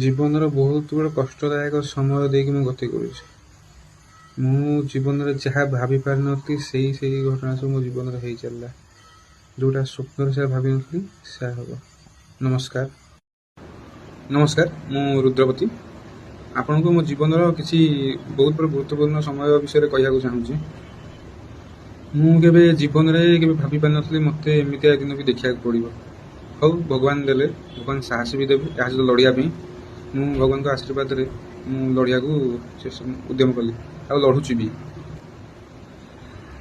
ଜୀବନର ବହୁତ ବଡ଼ କଷ୍ଟଦାୟକ ସମୟ ଦେଇକି ମୁଁ ଗତି କରୁଛି। ମୁଁ ଜୀବନରେ ଯାହା ଭାବି ପାରିନଥିଲି ସେଇ ଘଟଣା ସବୁ ମୋ ଜୀବନରେ ହେଇ ଚାଲିଲା। ଯେଉଁଟା ସ୍ୱପ୍ନରେ ସେୟା ଭାବିନଥିଲି ସେୟା ହେବ। ନମସ୍କାର, ମୁଁ ରୁଦ୍ରପତି। ଆପଣଙ୍କୁ ମୋ ଜୀବନର କିଛି ବହୁତ ବଡ଼ ଗୁରୁତ୍ୱପୂର୍ଣ୍ଣ ସମୟ ବିଷୟରେ କହିବାକୁ ଚାହୁଁଛି। ମୁଁ କେବେ ଜୀବନରେ ଭାବି ପାରିନଥିଲି ମୋତେ ଏମିତିଆ ଦିନ ବି ଦେଖିବାକୁ ପଡ଼ିବ। ହଉ, ଭଗବାନ ଦେଲେ, ଭଗବାନ ସାହସ ବି ଦେବେ ଏହା ସହିତ ଲଢ଼ିବା ପାଇଁ। ମୁଁ ଭଗବାନଙ୍କ ଆଶୀର୍ବାଦରେ ମୁଁ ଲଢ଼ିବାକୁ ଉଦ୍ୟମ କଲି ଆଉ ଲଢ଼ୁଛି ବି।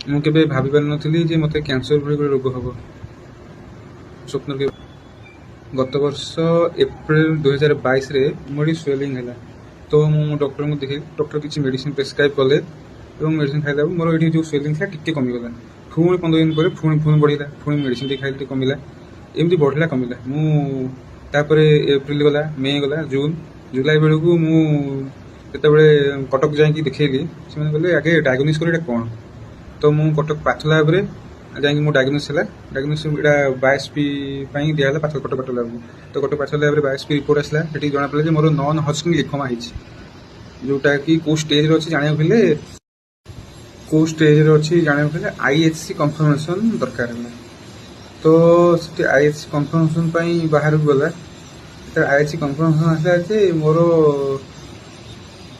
ମୁଁ କେବେ ଭାବି ପାରିନଥିଲି ଯେ ମୋତେ କ୍ୟାନ୍ସର ଭଳି ଗୋଟେ ରୋଗ ହେବ। ସ୍ୱପ୍ନରେ ଗତ ବର୍ଷ ଏପ୍ରିଲ 2022ରେ ମୋର ଏଠି ସ୍ୱେଲିଂ ହେଲା। ତ ମୁଁ ଡକ୍ଟରଙ୍କୁ ଦେଖେଇ ଡକ୍ଟର କିଛି ମେଡ଼ିସିନ ପ୍ରେସ୍କ୍ରାଇବ୍ କଲେ ଏବଂ ମେଡ଼ିସିନ ଖାଇଲା ପରେ ମୋର ଏଠି ଯେଉଁ ସ୍ୱେଲିଂ ଥିଲା ଟିକେ କମିଗଲା। ପୁଣି 15 ଦିନ ପରେ ପୁଣି ବଢ଼ିଲା। ପୁଣି ମେଡ଼ିସିନ ଟିକେ ଖାଇଲି, ଟିକେ କମିଲା। ଏମିତି ବଢ଼ିଲା କମିଲା। ମୁଁ ତାପରେ ଏପ୍ରିଲ ଗଲା, ମେ ଗଲା, ଜୁନ୍, ଜୁଲାଇ ବେଳକୁ ମୁଁ ଯେତେବେଳେ କଟକ ଯାଇକି ଦେଖେଇଲି, ସେମାନେ କହିଲେ ଆଗେ ଡାୟଗ୍ନୋସିସ୍ କର ଏଇଟା କ'ଣ। ତ ମୁଁ କଟକ ପାଥୋଲାବରେ ଯାଇକି ମୋ ଡାୟଗ୍ନୋସିସ୍ ହେଲା। ଡାୟଗ୍ନୋସିସ୍ ଏଇଟା ବାୟୋପ୍ସି ପାଇଁ ଦିଆହେଲା କଟକ ପାଥୋଲାବକୁ। ତ କଟକ ପାଥୋଲାବରେ ବାୟୋପ୍ସି ରିପୋର୍ଟ ଆସିଲା। ସେଠି ଜଣାପଡ଼ିଲା ଯେ ମୋର ନନ୍ ହଜକିନ୍ ଲିମ୍ଫୋମା ହେଇଛି, ଯେଉଁଟାକି କେଉଁ ଷ୍ଟେଜ୍ରେ ଅଛି ଜାଣିବାକୁ ହେଲେ IHC କନଫର୍ମେସନ୍ ଦରକାର ହେଲା। ତ ସେଠି IHC କନଫର୍ମେସନ୍ ପାଇଁ ବାହାରକୁ ଗଲା। IHC କନଫର୍ମେସନ୍ ଆସିଲା ଯେ ମୋର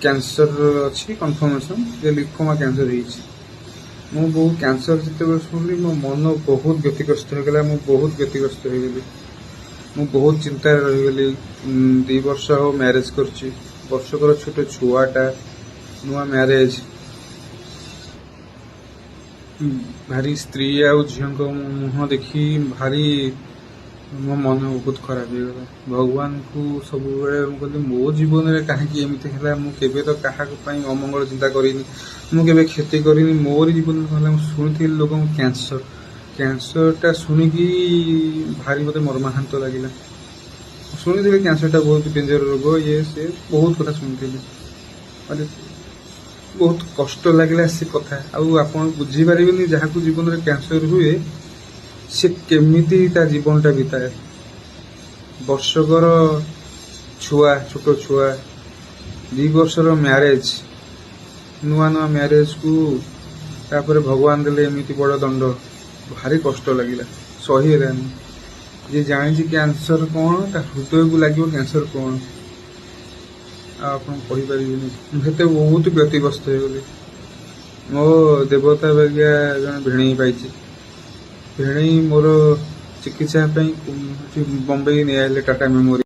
କ୍ୟାନ୍ସର ଅଛି, କନଫର୍ମେସନ୍ ଯେ ଲିମ୍ଫୋମା କ୍ୟାନ୍ସର ହେଇଛି। ମୁଁ ବହୁତ କ୍ୟାନ୍ସର ଯେତେବେଳେ ଶୁଣିଲି ମୋ ମନ ବହୁତ ବ୍ୟତିଗ୍ରସ୍ତ ହୋଇଗଲା। ମୁଁ ବହୁତ ଚିନ୍ତାରେ ରହିଗଲି। 2 ବର୍ଷ ହେବ ମ୍ୟାରେଜ୍ କରିଛି, ବର୍ଷକର ଛୋଟ ଛୁଆଟା, ନୂଆ ମ୍ୟାରେଜ୍। ଭାରି ସ୍ତ୍ରୀ ଆଉ ଝିଅଙ୍କ ମୁହଁ ଦେଖି ଭାରି ମୋ ମନ ବହୁତ ଖରାପ ହେଇଗଲା। ଭଗବାନଙ୍କୁ ସବୁବେଳେ ମୁଁ କହିଲି ମୋ ଜୀବନରେ କାହିଁକି ଏମିତି ହେଲା। ମୁଁ କେବେ ତ କାହାକୁ ପାଇଁ ଅମଙ୍ଗଳ ଚିନ୍ତା କରିନି, ମୁଁ କେବେ କ୍ଷତି କରିନି। ମୋରି ଜୀବନରେ ହେଲା। ମୁଁ ଶୁଣିଥିଲି ଲୋକଙ୍କୁ କ୍ୟାନ୍ସରଟା ଶୁଣିକି ଭାରି ମୋତେ ମର୍ମାହନ୍ତ ଲାଗିଲା। ଶୁଣିଥିଲି କ୍ୟାନ୍ସରଟା ବହୁତ ଡେଞ୍ଜର ରୋଗ, ସେ ବହୁତ କଥା ଶୁଣିଥିଲି। ମାନେ ବହୁତ କଷ୍ଟ ଲାଗିଲା ସେ କଥା। ଆଉ ଆପଣ ବୁଝିପାରିବେନି ଯାହାକୁ ଜୀବନରେ କ୍ୟାନ୍ସର ହୁଏ ସେ କେମିତି ତା ଜୀବନଟା ବିତାଏ। ବର୍ଷକର ଛୁଆ, ଛୋଟ ଛୁଆ, 2 ବର୍ଷର ମ୍ୟାରେଜ୍, ନୂଆ ମ୍ୟାରେଜ୍କୁ ତାପରେ ଭଗବାନ ଦେଲେ ଏମିତି ବଡ଼ ଦଣ୍ଡ। ଭାରି କଷ୍ଟ ଲାଗିଲା, ସହି ହେଲାନି। ଯିଏ ଜାଣିଛି କ୍ୟାନ୍ସର କ'ଣ, ତା ହୃଦୟକୁ ଲାଗିବ କ୍ୟାନ୍ସର କ'ଣ, ଆଉ ଆପଣ କହିପାରିବେନି। ମୁଁ ସେତେ ବହୁତ ବ୍ୟତିଗ୍ରସ୍ତ ହେଇଗଲି। ମୋ ଦେବତା ବାଗିଆ ଜଣେ ଭିଣେଇ ପାଇଛି। ଭିଣେଇ ମୋର ଚିକିତ୍ସା ପାଇଁ ବମ୍ବେ ନେଇ ଆସିଲେ ଟାଟା ମେମୋରିଆଲ।